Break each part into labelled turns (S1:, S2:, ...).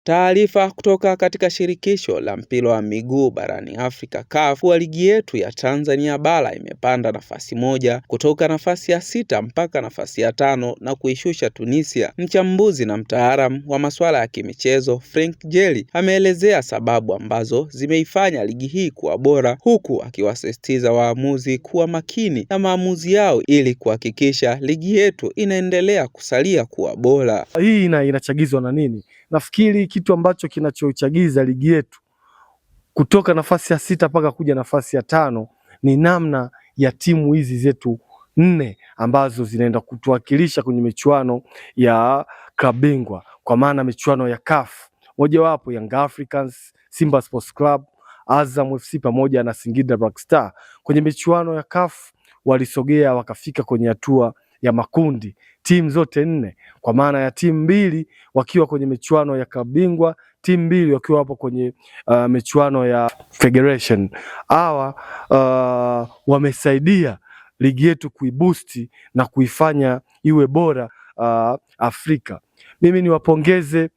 S1: Taarifa kutoka katika shirikisho la mpira wa miguu barani Afrika CAF, wa ligi yetu ya Tanzania bara imepanda nafasi moja kutoka nafasi ya 6 mpaka nafasi ya 5 na kuishusha Tunisia. Mchambuzi na mtaalamu wa masuala ya kimichezo Frank Jelly ameelezea sababu ambazo zimeifanya ligi hii kuwa bora, huku akiwasisitiza waamuzi kuwa makini na maamuzi yao ili kuhakikisha ligi yetu inaendelea kusalia kuwa bora.
S2: Hii inachagizwa na nini? Nafikiri kitu ambacho kinachochagiza ligi yetu kutoka nafasi ya 6 mpaka kuja nafasi ya 5 ni namna ya timu hizi zetu 4 ambazo zinaenda kutuwakilisha kwenye michuano ya klabu bingwa, kwa maana michuano ya CAF, mojawapo Young Africans, Simba Sports Club, Azam FC pamoja na Singida Black Star. Kwenye michuano ya CAF walisogea wakafika kwenye hatua ya makundi, timu zote 4, kwa maana ya timu 2 wakiwa kwenye michuano ya klabu bingwa, timu 2 wakiwa hapo kwenye michuano ya Federation. Hawa wamesaidia ligi yetu kuiboost na kuifanya iwe bora Afrika. Mimi niwapongeze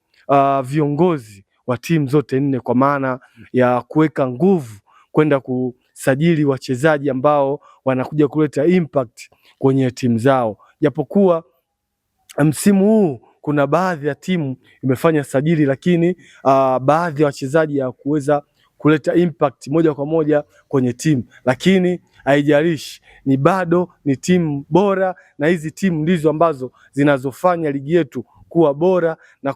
S2: viongozi wa timu zote 4 kwa maana ya kuweka nguvu kwenda kusajili wachezaji ambao wanakuja kuleta impact kwenye timu zao. Japokuwa msimu huu kuna baadhi ya timu imefanya sajili, lakini baadhi ya wachezaji ya kuweza kuleta impact moja kwa moja kwenye timu, lakini haijalishi, ni bado ni timu bora, na hizi timu ndizo ambazo zinazofanya ligi yetu kuwa bora na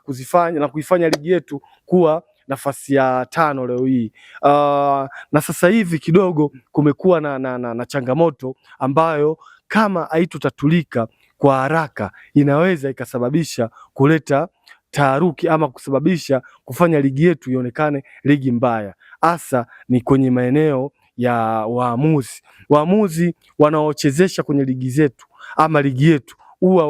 S2: kuifanya ligi yetu kuwa nafasi ya 5 leo hii. Na sasa hivi kidogo kumekuwa na changamoto ambayo kama haitotatulika kwa haraka inaweza ikasababisha kuleta taharuki ama kusababisha kufanya ligi yetu ionekane ligi mbaya. Hasa ni kwenye maeneo ya waamuzi. Waamuzi wanaochezesha kwenye ligi zetu ama ligi yetu huwa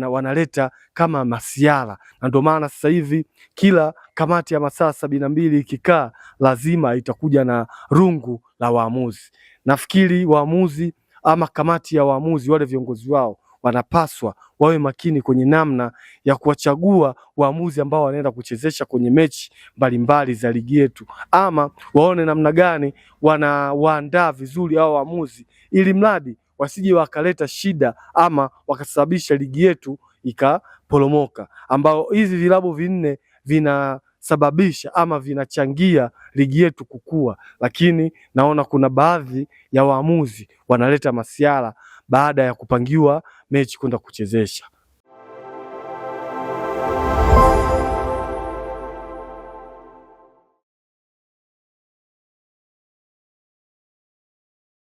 S2: wanaleta kama masiara, na ndio maana sasa hivi kila kamati ya masaa 72 ikikaa lazima itakuja na rungu la waamuzi. Nafikiri waamuzi ama kamati ya waamuzi, wale viongozi wao wanapaswa wawe makini kwenye namna ya kuwachagua waamuzi ambao wanaenda kuchezesha kwenye mechi mbalimbali za ligi yetu, ama waone namna gani wanawaandaa vizuri hao waamuzi, ili mradi wasije wakaleta shida ama wakasababisha ligi yetu ikaporomoka, ambao hizi vilabu 4 vinasababisha ama vinachangia ligi yetu kukua. Lakini naona kuna baadhi ya waamuzi wanaleta masiara baada ya kupangiwa mechi kwenda kuchezesha.